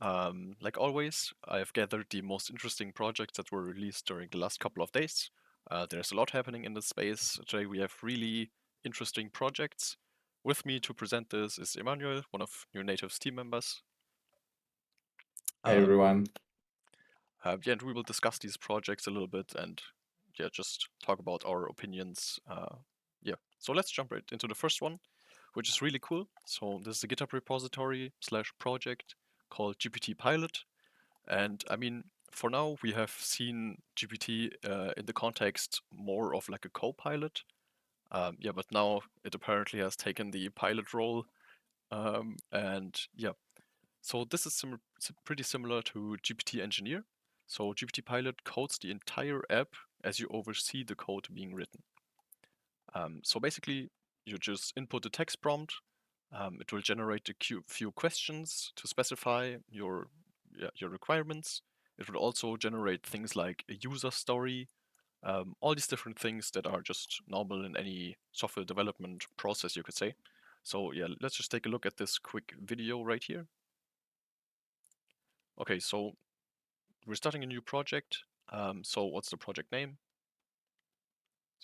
Like always, I've gathered the most interesting projects that were released during the last couple of days. There's a lot happening in this space. Today we have really interesting projects. With me to present this is Emmanuel, one of New Native's team members. Hey Um, everyone. and we will discuss these projects a little bit and just talk about our opinions. So let's jump right into the first one, which is really cool. So this is a GitHub repository / project called GPTPilot. And I mean, for now, we have seen GPT in the context more of like a co-pilot. But now it apparently has taken the pilot role. So this is pretty similar to GPT Engineer. So GPTPilot codes the entire app as you oversee the code being written. So basically, you just input a text prompt. It will generate a few questions to specify your requirements. It will also generate things like a user story, all these different things that are just normal in any software development process, you could say. So yeah, let's just take a look at this quick video right here. Okay, so we're starting a new project. So what's the project name?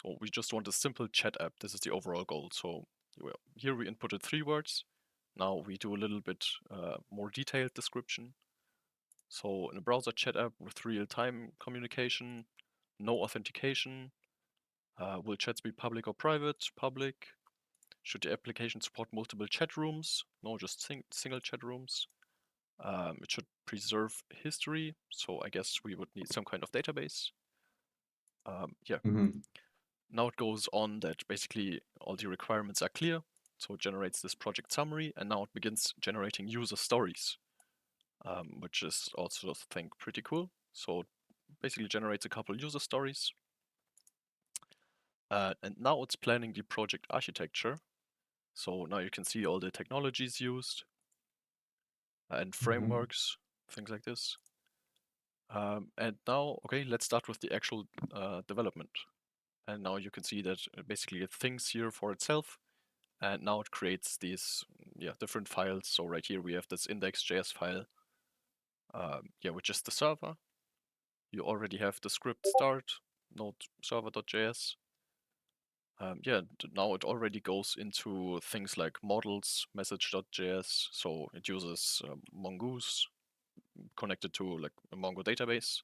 So we just want a simple chat app. This is the overall goal. So here we inputted 3 words. Now we do a little bit more detailed description. So in a browser chat app with real-time communication, no authentication. Will chats be public or private? Public. Should the application support multiple chat rooms? No, just single chat rooms. It should preserve history. So I guess we would need some kind of database. Now it goes on that basically all the requirements are clear. So it generates this project summary, and now it begins generating user stories, which is also, I think, pretty cool. So it basically generates a couple user stories. And now it's planning the project architecture. So now you can see all the technologies used and frameworks, things like this. And now, okay, let's start with the actual development. And now you can see that basically it thinks here for itself. And now it creates these different files. So right here we have this index.js file, which is the server. You already have the script start, node server.js. Now it already goes into things like models, message.js. So it uses Mongoose connected to like a Mongo database,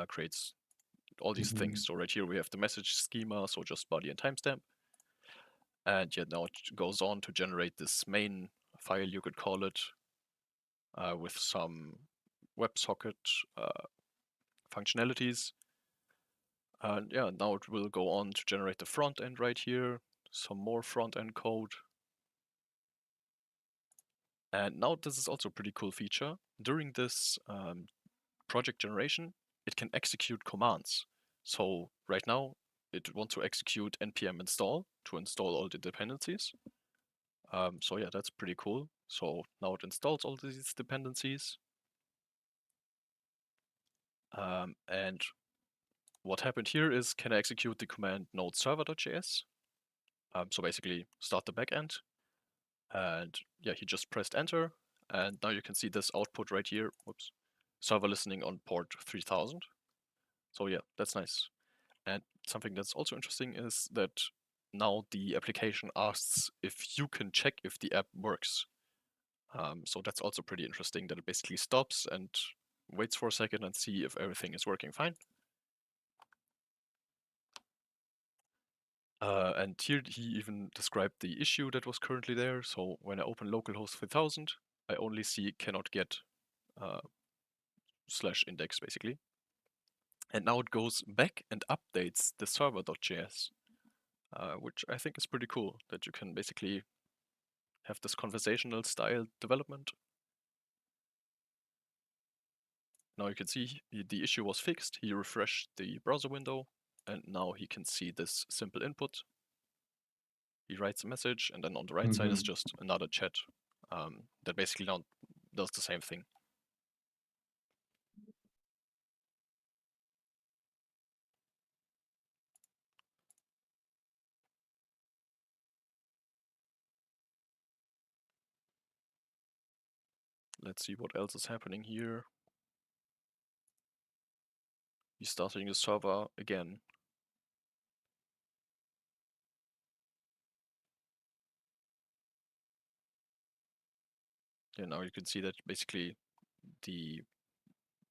creates all these things. So right here we have the message schema, so just body and timestamp. And now it goes on to generate this main file, you could call it, with some WebSocket functionalities. And now it will go on to generate the front end right here, some more front end code. And now this is also a pretty cool feature. During this project generation, it can execute commands. So right now, it wants to execute npm install to install all the dependencies. So yeah, that's pretty cool. So now it installs all these dependencies. And what happened here is, can I execute the command node server.js? So basically start the backend. And he just pressed enter. And now you can see this output right here. Whoops. Server listening on port 3000. So yeah, that's nice. And something that's also interesting is that now the application asks if you can check if the app works. So that's also pretty interesting, that it basically stops and waits for a second and see if everything is working fine. And here he even described the issue that was currently there. So when I open localhost 3000, I only see cannot get /index basically. And now it goes back and updates the server.js, which I think is pretty cool, that you can basically have this conversational style development. Now you can see the issue was fixed. He refreshed the browser window, and now he can see this simple input. He writes a message, and then on the right side is just another chat that basically now does the same thing. let's see what else is happening here. We're starting the server again. Yeah, now you can see that basically the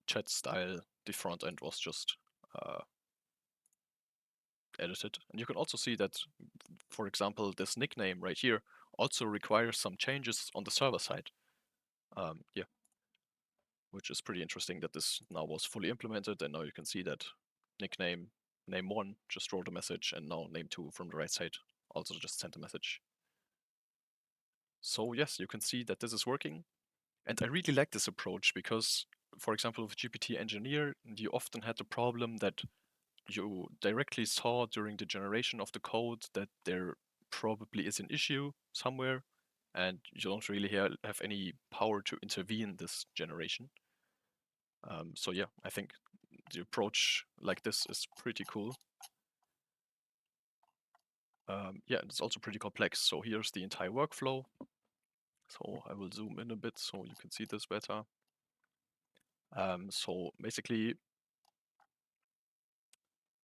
chat style, the front end was just edited. And you can also see that, for example, this nickname right here also requires some changes on the server side. Yeah, which is pretty interesting that this now was fully implemented, and now you can see that nickname name1 just wrote a message, and now name2 from the right side also just sent a message. So yes, you can see that this is working. And I really like this approach because, for example, with GPT Engineer, you often had the problem that you directly saw during the generation of the code that there probably is an issue somewhere, and you don't really have any power to intervene this generation. So yeah, I think the approach like this is pretty cool. Yeah, it's also pretty complex. So here's the entire workflow. So I will zoom in a bit so you can see this better. So basically,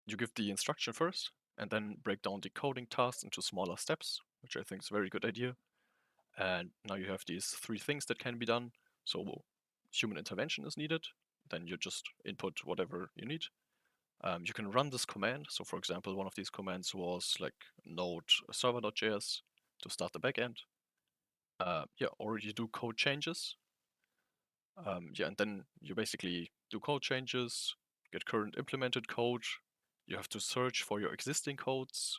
you give the instruction first and then break down the coding tasks into smaller steps, which I think is a very good idea. And now you have these 3 things that can be done. So human intervention is needed. Then you just input whatever you need. You can run this command. So for example, one of these commands was like node server.js to start the backend. Yeah, or you do code changes. Yeah, and then you basically do code changes, get current implemented code. You have to search for your existing codes,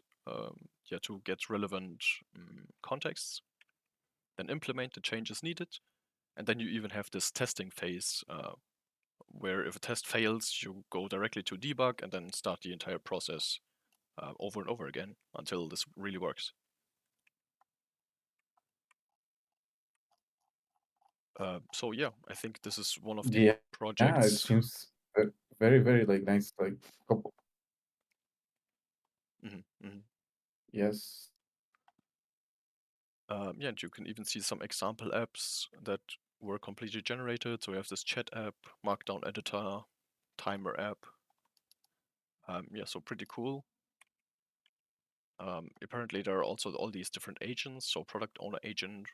yeah, to get relevant contexts. Then implement the changes needed, and then you even have this testing phase where if a test fails, you go directly to debug and then start the entire process over and over again until this really works. So yeah, I think this is one of the Yeah, yeah, it projects. seems very, very like nice. Like couple, Mhm, mhm. yes, Yeah, and you can even see some example apps that were completely generated. So we have this chat app, markdown editor, timer app. Yeah, so pretty cool. Apparently there are also all these different agents. So product owner agent,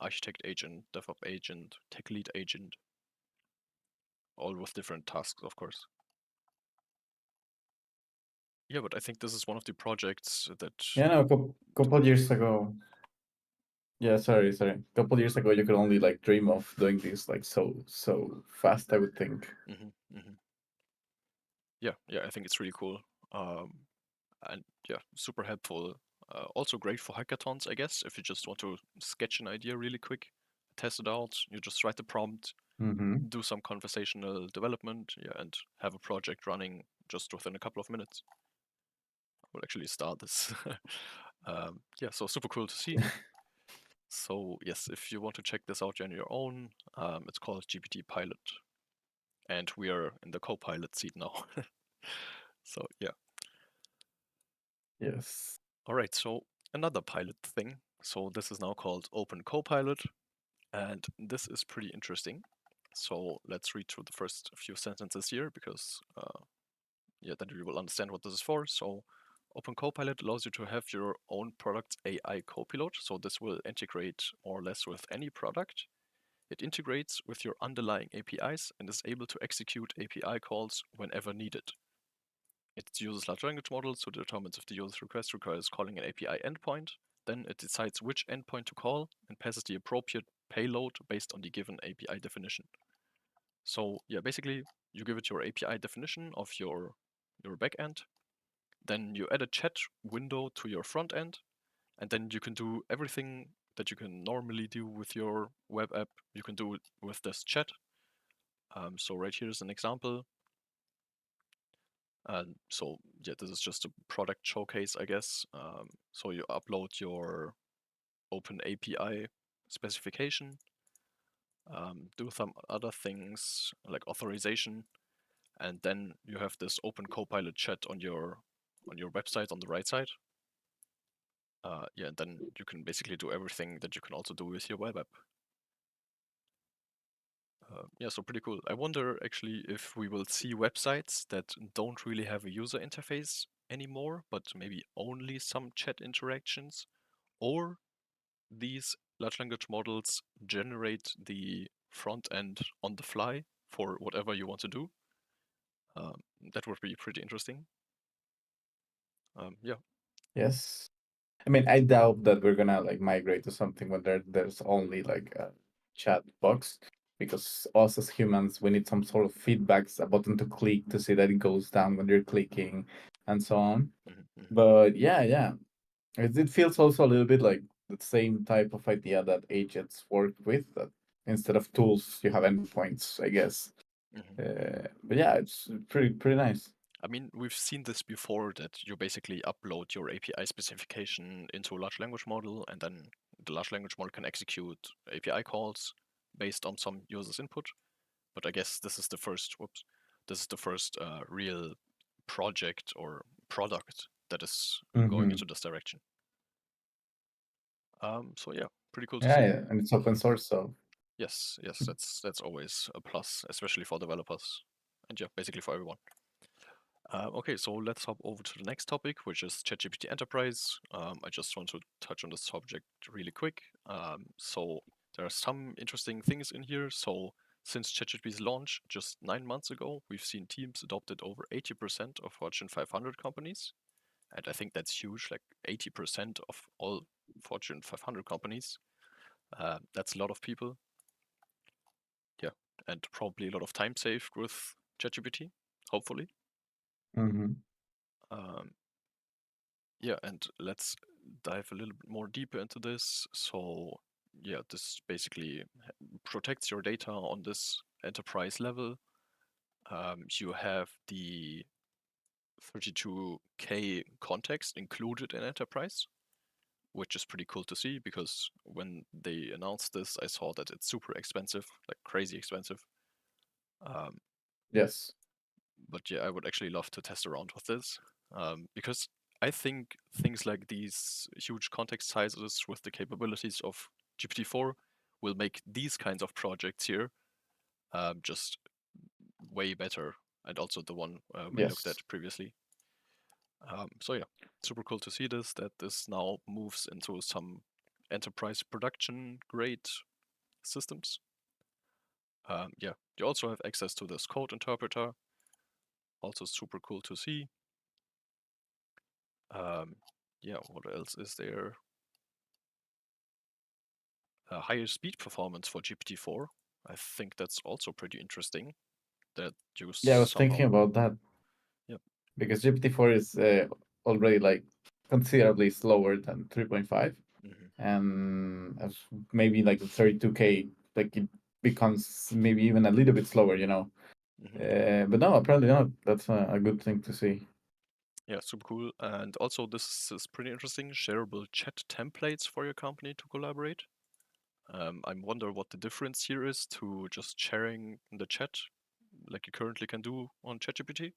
architect agent, DevOps agent, tech lead agent, all with different tasks, of course. Yeah, but I think this is one of the projects that yeah. No, couple years ago. Yeah, sorry. Couple years ago, you could only like dream of doing this like so fast. I would think. Yeah, I think it's really cool. And yeah, super helpful. Also great for hackathons, I guess, if you just want to sketch an idea really quick, test it out, you just write the prompt, Mm-hmm. do some conversational development, yeah, and have a project running just within a couple of minutes. We'll actually start this. Yeah, so super cool to see. So yes, if you want to check this out on your own, it's called GPTPilot, and we are in the Copilot seat now. So yeah. Yes. All right, so another pilot thing. So this is now called OpenCopilot, and this is pretty interesting. So let's read through the first few sentences here because yeah, then you will understand what this is for. So OpenCopilot allows you to have your own product AI copilot. So this will integrate more or less with any product. It integrates with your underlying APIs and is able to execute API calls whenever needed. It uses large language models to determine if the user's request requires calling an API endpoint. Then it decides which endpoint to call and passes the appropriate payload based on the given API definition. So yeah, basically you give it your API definition of your backend. Then you add a chat window to your front end, and then you can do everything that you can normally do with your web app. You can do it with this chat. So right here is an example. And so yeah, this is just a product showcase, I guess. So you upload your Open API specification, do some other things like authorization, and then you have this Open Copilot chat on your website on the right side. Yeah, and then you can basically do everything that you can also do with your web app. Yeah, so pretty cool. I wonder actually if we will see websites that don't really have a user interface anymore, but maybe only some chat interactions, or these large language models generate the front end on the fly for whatever you want to do. That would be pretty interesting. Yeah. Yes. I mean, I doubt that we're gonna like migrate to something where there's only like a chat box, because us as humans, we need some sort of feedbacks, a button to click to see that it goes down when you're clicking, and so on. But yeah, it feels also a little bit like the same type of idea that agents work with. That instead of tools, you have endpoints, I guess. But yeah, it's pretty nice. I mean, we've seen this before, that you basically upload your API specification into a large language model, and then the large language model can execute API calls based on some user's input. But I guess this is the first, this is the first real project or product that is going into this direction. So yeah, pretty cool to see. Yeah, and it's open source, so Yes, that's always a plus, especially for developers, and yeah, basically for everyone. Okay, so let's hop over to the next topic, which is ChatGPT Enterprise. I just want to touch on this subject really quick. So there are some interesting things in here. So since ChatGPT's launch just 9 months ago, we've seen teams adopted over 80% of Fortune 500 companies. And I think that's huge, like 80% of all Fortune 500 companies. That's a lot of people. Yeah, and probably a lot of time saved with ChatGPT, hopefully. Mhm. Um, yeah, and let's dive a little bit more deeper into this. So, yeah, this basically protects your data on this enterprise level. You have the 32K context included in enterprise, which is pretty cool to see, because when they announced this, I saw that it's super expensive, like crazy expensive. Um, Yes. but yeah, I would actually love to test around with this, because I think things like these huge context sizes with the capabilities of GPT-4 will make these kinds of projects here just way better, and also the one we looked Yes. at previously. So yeah, super cool to see this, that this now moves into some enterprise production grade systems. Yeah, you also have access to this code interpreter, also super cool to see. Yeah, what else is there? Higher speed performance for GPT-4. I think that's also pretty interesting. That you Yeah, I was thinking somehow, about that yeah, because GPT-4 is already like considerably slower than 3.5, and as maybe like the 32K, like it becomes maybe even a little bit slower, you know. But no, apparently not. That's a good thing to see. yeah, super cool. And also, this is pretty interesting. Shareable chat templates for your company to collaborate. I wonder what the difference here is to just sharing the chat, like you currently can do on ChatGPT.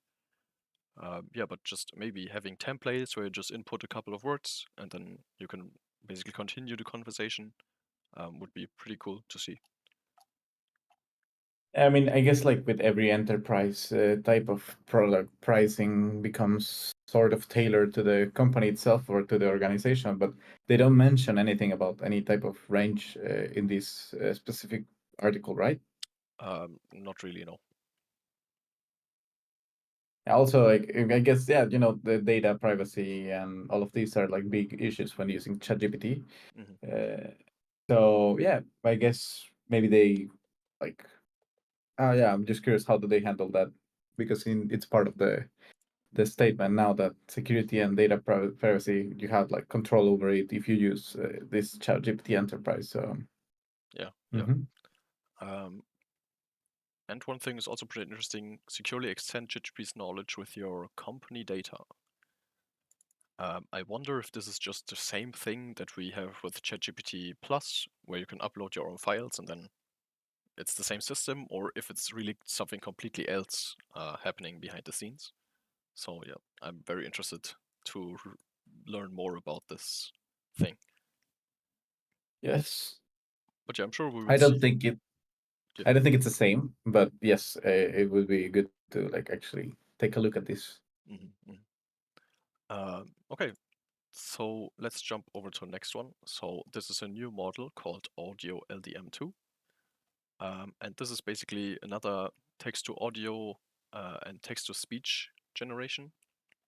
Yeah, but just maybe having templates where you just input a couple of words and then you can basically continue the conversation, would be pretty cool to see. I mean, I guess like with every enterprise type of product, pricing becomes sort of tailored to the company itself or to the organization, but they don't mention anything about any type of range in this specific article, right? Not really, no. Also, like I guess, yeah, you know, the data privacy and all of these are like big issues when using ChatGPT. Uh, so yeah, I guess maybe they like. Oh yeah, I'm just curious how do they handle that, because it's part of the statement now that security and data privacy, you have like control over it if you use this ChatGPT Enterprise. So Yeah, yeah. mhm. Um, and one thing is also pretty interesting, securely extend ChatGPT's knowledge with your company data. I wonder if this is just the same thing that we have with ChatGPT Plus, where you can upload your own files and then it's the same system, or if it's really something completely else happening behind the scenes. So yeah, I'm very interested to learn more about this thing. Yes, But yeah, I'm sure we will I don't see. think it. Yeah. I don't think it's the same, but yes, it would be good to like actually take a look at this. Okay, so let's jump over to the next one. So this is a new model called AudioLDM2. And this is basically another text to audio and text to speech generation.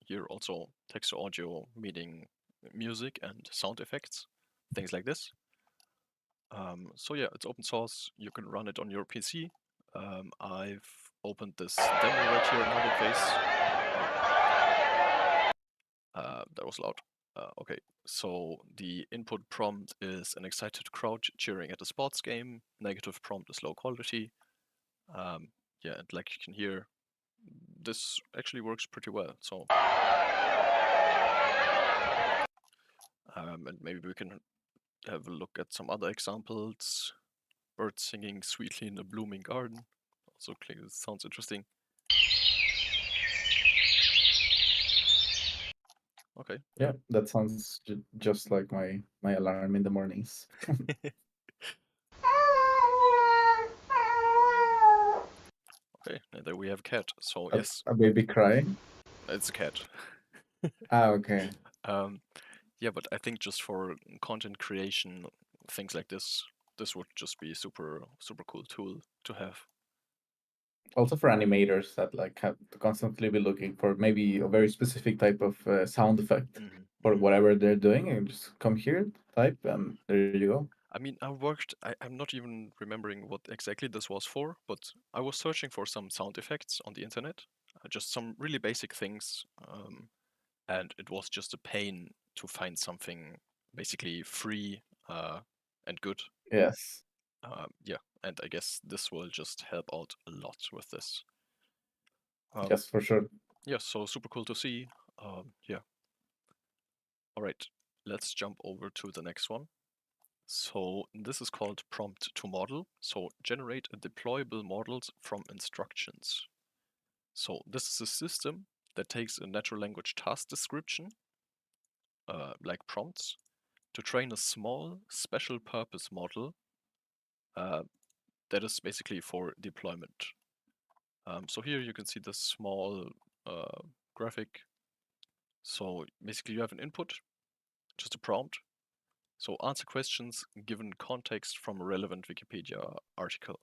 Here also text to audio meaning music and sound effects, things like this. So yeah, it's open source. You can run it on your PC. I've opened this demo right here in Hugging Face. That was loud. Okay, so the input prompt is an excited crowd cheering at a sports game. Negative prompt is low quality. Yeah, and like you can hear, this actually works pretty well. So, and maybe we can have a look at some other examples. Birds singing sweetly in a blooming garden. Also, sounds interesting. Okay. Yeah, that sounds just like my alarm in the mornings. Okay, and there we have a cat. So yes, A baby crying. it's a cat. Okay. um, yeah, but I think just for content creation, things like this would just be super cool tool to have. Also for animators that like have to constantly be looking for maybe a very specific type of sound effect for whatever they're doing, and just come here, type, and there you go. I mean, I'm not even remembering what exactly this was for, but I was searching for some sound effects on the internet, just some really basic things, and it was just a pain to find something basically free and good. Yes. Yeah, and I guess this will just help out a lot with this. Yes, for sure. Yeah, so super cool to see. Yeah. All right, let's jump over to the next one. So this is called prompt2model. So generate a deployable models from instructions. So this is a system that takes a natural language task description, like prompts, to train a small special purpose model that is basically for deployment. So here you can see this small graphic. So basically you have an input, just a prompt. So answer questions given context from a relevant Wikipedia article.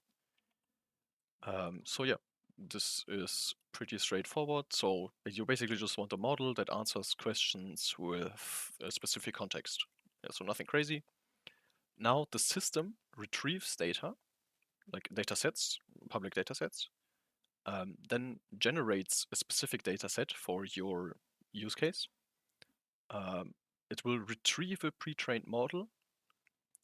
So yeah, this is pretty straightforward. So you basically just want a model that answers questions with a specific context. Yeah, so nothing crazy. Now the system retrieves data, like data sets, public data sets, then generates a specific data set for your use case. It will retrieve a pre-trained model,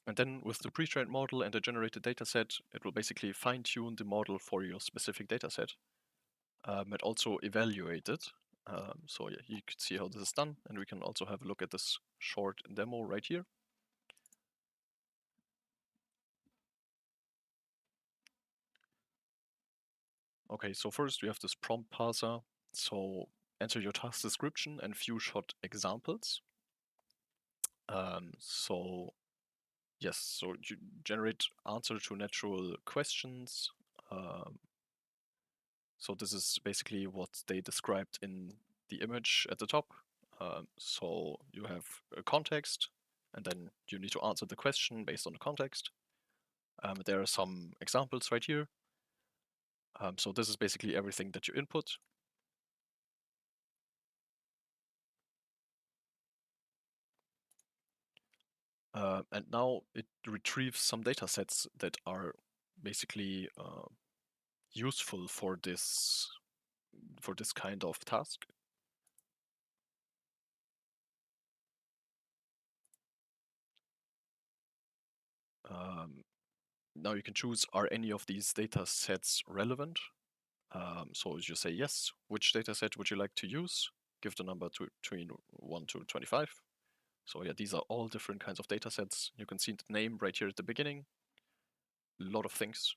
and then with the pre-trained model and the generated data set, it will basically fine-tune the model for your specific data set. And also evaluate it. So yeah, you could see how this is done, and we can also have a look at this short demo right here. Okay, so first we have this prompt parser. So enter your task description and few short examples. So yes, so you generate answer to natural questions. So this is basically what they described in the image at the top. So you have a context, and then you need to answer the question based on the context. There are some examples right here. So this is basically everything that you input. And now it retrieves some data sets that are basically useful for this kind of task. Now you can choose, are any of these data sets relevant? So you say yes, which data set would you like to use? Give the number between 1 to 25. So yeah, these are all different kinds of data sets. You can see the name right here at the beginning. A lot of things.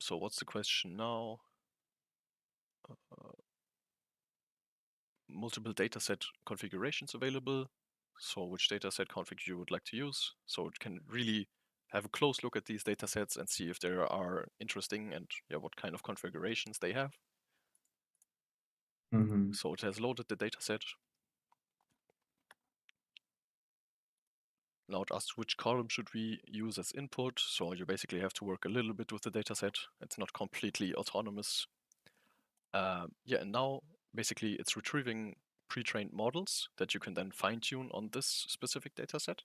So what's the question now? Multiple dataset configurations available. So which dataset config you would like to use. So it can really have a close look at these datasets and see if they are interesting and what kind of configurations they have. So it has loaded the dataset. Now it asks which column should we use as input. So you basically have to work a little bit with the dataset. It's not completely autonomous. And now basically it's retrieving pre-trained models that you can then fine-tune on this specific dataset.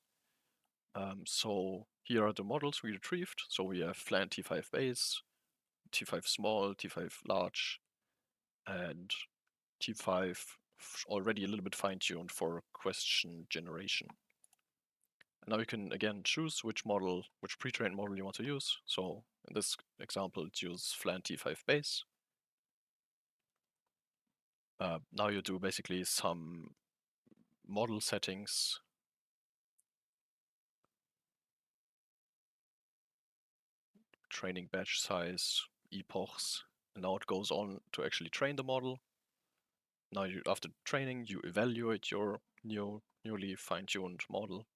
So here are the models we retrieved. So we have flan T5 base, T5 small, T5 large, and T5 already a little bit fine-tuned for question generation. And now you can again choose which pre-trained model you want to use. So in this example, let's use flan T5 base. Now you do basically some model settings. Training batch size, epochs, and now it goes on to actually train the model. Now after training, you evaluate your newly fine-tuned model.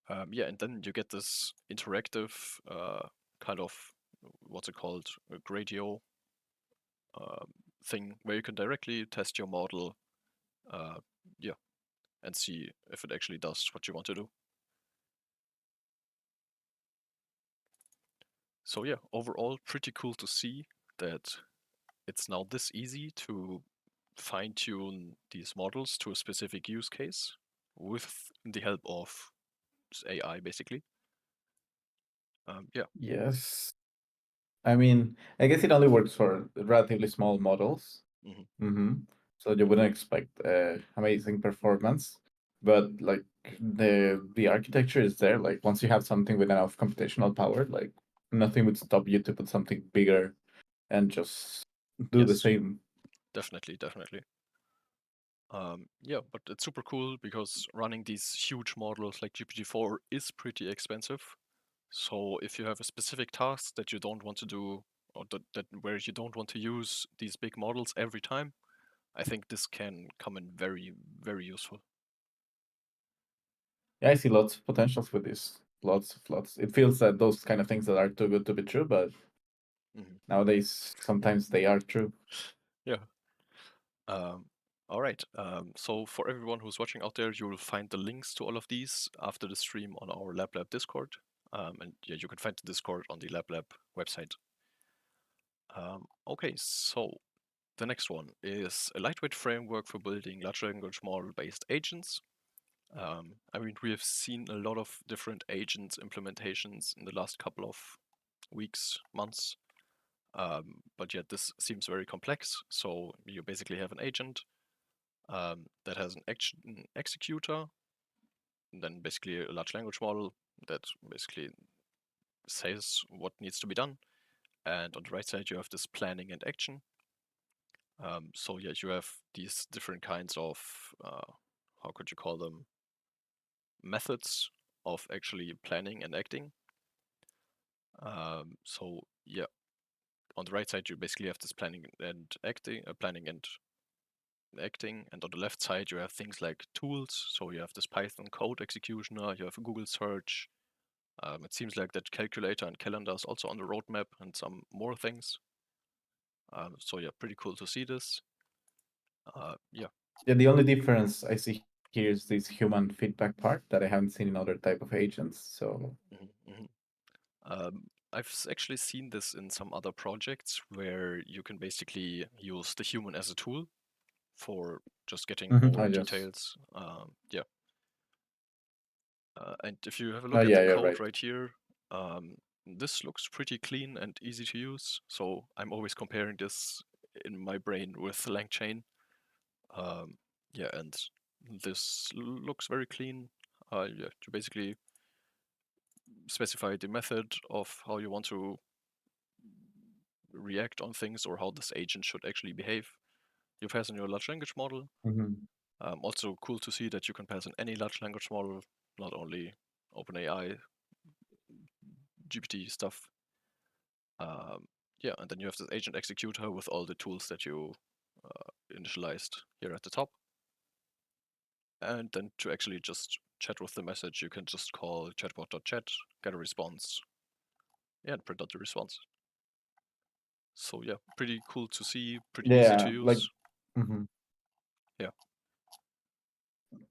And then you get this interactive kind of, what's it called, a Gradio thing where you can directly test your model, and see if it actually does what you want to do. So yeah, overall pretty cool to see that it's now this easy to fine-tune these models to a specific use case with the help of AI, basically. Yes. I mean, I guess it only works for relatively small models. So you wouldn't expect amazing performance, but like the architecture is there. Like once you have something with enough computational power, like nothing would stop you to put something bigger and just do the Yes, same. definitely. But it's super cool because running these huge models like GPT-4 is pretty expensive. So if you have a specific task that you don't want to do, or that where you don't want to use these big models every time, I think this can come in very, very useful. Yeah, I see lots of potentials with this. Lots. It feels that those kind of things that are too good to be true, but nowadays sometimes they are true. Yeah. All right. So for everyone who's watching out there, you will find the links to all of these after the stream on our LabLab Discord. And yeah, you can find the Discord on the LabLab website. Okay, so the next one is a lightweight framework for building large language model-based agents. I mean, we have seen a lot of different agents implementations in the last couple of weeks, months. But yet this seems very complex. So you basically have an agent that has an executor, and then basically a large language model that basically says what needs to be done. And on the right side, you have this planning and action. So yeah, you have these different kinds of, how could you call them, methods of actually planning and acting. So yeah, on the right side, you basically have this planning and acting, and on the left side, you have things like tools. So you have this Python code executioner, you have a Google search. It seems like that calculator and calendar is also on the roadmap and some more things. So yeah, pretty cool to see this. Yeah, the only difference I see here is this human feedback part that I haven't seen in other type of agents. So I've actually seen this in some other projects where you can basically use the human as a tool for just getting more details. And if you have a look at the code right here, this looks pretty clean and easy to use. So I'm always comparing this in my brain with LangChain. And this looks very clean. You basically specify the method of how you want to react on things or how this agent should actually behave. You pass in your large language model. Also cool to see that you can pass in any large language model, not only OpenAI, GPT stuff. And then you have this agent executor with all the tools that you initialized here at the top. And then to actually just chat with the message, you can just call chatbot.chat, get a response, and print out the response. So yeah, pretty cool to see, pretty easy to Yeah, like use. mhm. Yeah.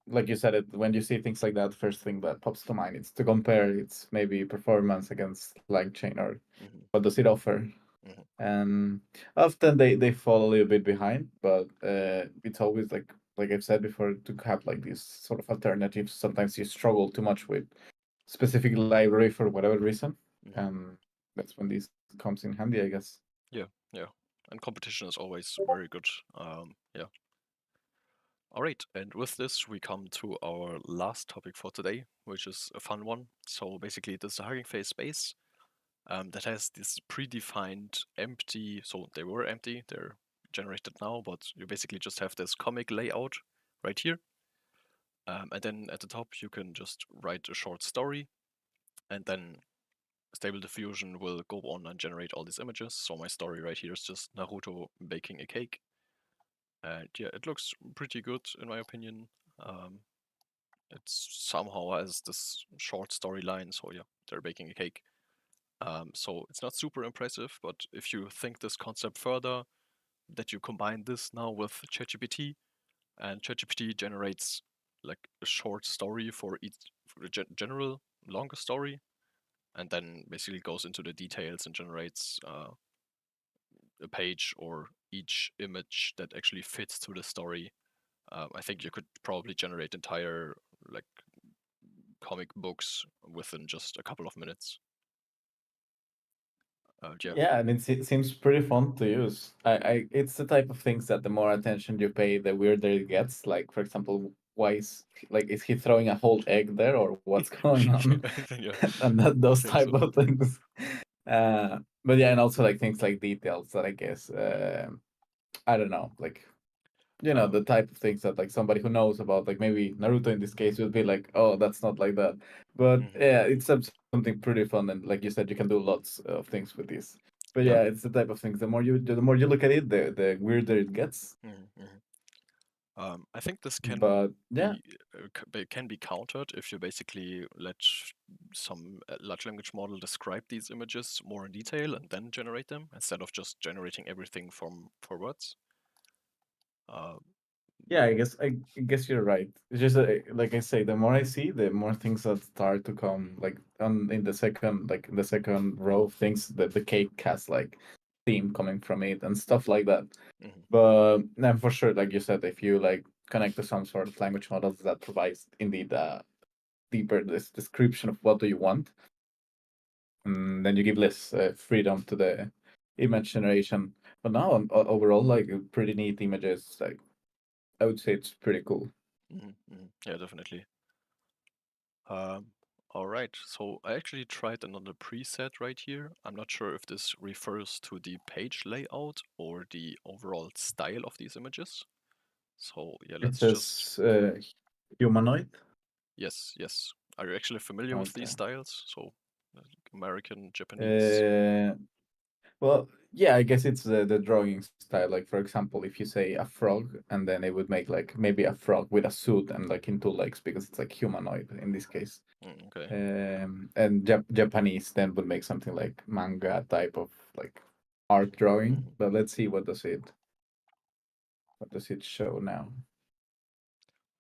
Like you said, it when you see things like that, first thing that pops to mind is to compare its maybe performance against LangChain or Mm-hmm. what does it offer. Mm-hmm. And often they fall a little bit behind, but it's always like I've said before to have like these sort of alternatives. Sometimes you struggle too much with specific library for whatever reason, Mm-hmm. and that's when this comes in handy, I guess. Yeah, yeah. And competition is always very good. Yeah. All right, and with this, we come to our last topic for today, which is a fun one. So basically, this is a Hugging Face space that has this predefined empty. So they were empty; they're generated now, but you basically just have this comic layout right here, and then at the top you can just write a short story, and then Stable Diffusion will go on and generate all these images. So my story right here is just Naruto baking a cake. And yeah, it looks pretty good in my opinion. Um, it somehow has this short storyline, so yeah, they're baking a cake. So it's not super impressive, but if you think this concept further, that you combine this now with ChatGPT, and ChatGPT generates like a short story for each for the general longer story, and then basically goes into the details and generates a page or each image that actually fits to the story. I think you could probably generate entire like comic books within just a couple of minutes. Yeah. Yeah, and it seems pretty fun to use. It's the type of things that the more attention you pay, the weirder it gets. Like, for example, why is he throwing a whole egg there, or what's going on? Yeah, And that, I those think type so. of things. But yeah, and also like things like details that I guess I don't know, like Um, the type of things that like somebody who knows about like maybe Naruto in this case would be like, oh, that's not like that. But mhm. yeah, it's something pretty fun, and like you said, you can do lots of things with this. But Yeah. yeah, it's the type of things. The more you look at it, the weirder it gets. Mhm, mhm. I think this can But yeah, can be countered if you basically let some large language model describe these images more in detail and then generate them instead of just generating everything from for words. Uh, yeah, I guess you're right. It's just like I say, the more I see, the more things that start to come like on in the second row of things that the cake has like theme coming from it and stuff like that. mhm, But then for sure, like you said, if you like connect to some sort of language models that provides indeed a deeper this description of what do you want, and then you give less freedom to the image generation. But now overall, like pretty neat images. Like I would say it's pretty cool. mhm, mhm. Yeah, definitely. Um, all right, so I actually tried another preset right here. I'm not sure if this refers to the page layout or the overall style of these images. So yeah, It let's just, says humanoid. yes, yes. Are you actually familiar with these Okay. styles? So American, Japanese. Uh, well, yeah, I guess it's the drawing style. Like for example, if you say a frog, and then it would make like maybe a frog with a suit and like in two legs because it's like humanoid in this case. Okay. And Japanese then would make something like manga type of like art drawing. Mhm. But let's see what does it show now.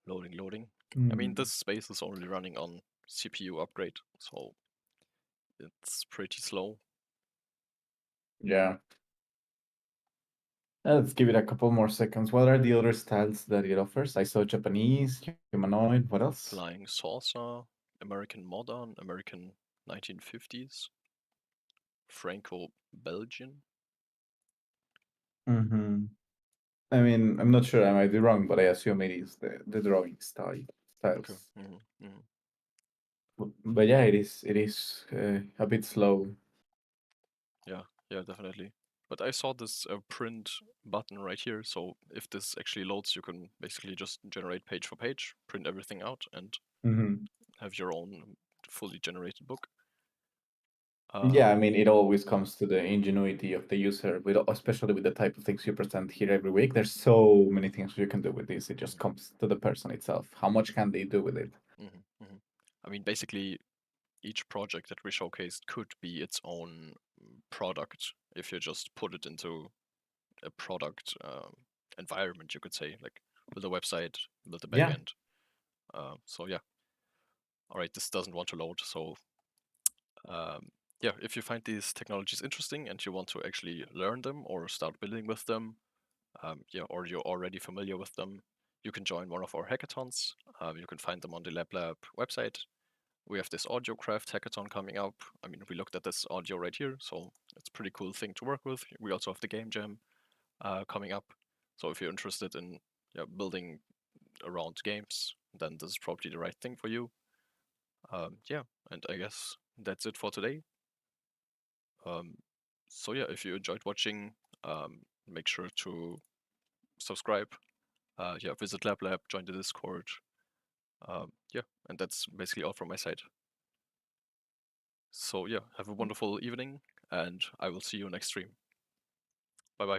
Loading, loading. I mean, Hmm. this space is only running on CPU upgrade, so it's pretty slow. Yeah. Let's give it a couple more seconds. What are the other styles that it offers? I saw Japanese, humanoid. What else? Flying saucer, American modern, American 1950s, Franco-Belgian. Mm-hmm. I mean, I'm not sure. I might be wrong, but I assume it is the drawing Okay. styles. Hmm. But yeah, it is a bit slow. Yeah, yeah, definitely. But I saw this print button right here, so if this actually loads, you can basically just generate page for page, print everything out, and Hmm. have your own fully generated book. Yeah, I Um, mean, it always comes to the ingenuity of the user, especially with the type of things you present here every week. There's so many things you can do with this. It just mhm, comes to the person itself. How much can they do with it? mhm, mhm. I mean, basically, each project that we showcased could be its own product if you just put it into a product environment, you could say, like with a website, with the Yeah. backend. So yeah. All right, this doesn't want to load. So yeah, if you find these technologies interesting and you want to actually learn them or start building with them, yeah, or you're already familiar with them, you can join one of our hackathons. You can find them on the LabLab website. We have this audio craft hackathon coming up. I mean, we looked at this audio right here, so it's a pretty cool thing to work with. We also have the game jam coming up. So if you're interested in building around games, then this is probably the right thing for you. Yeah, and I guess that's it for today. So yeah, if you enjoyed watching, make sure to subscribe. Yeah, visit LabLab, join the Discord. Yeah, and that's basically all from my side. So yeah, have a wonderful evening, and I will see you next stream.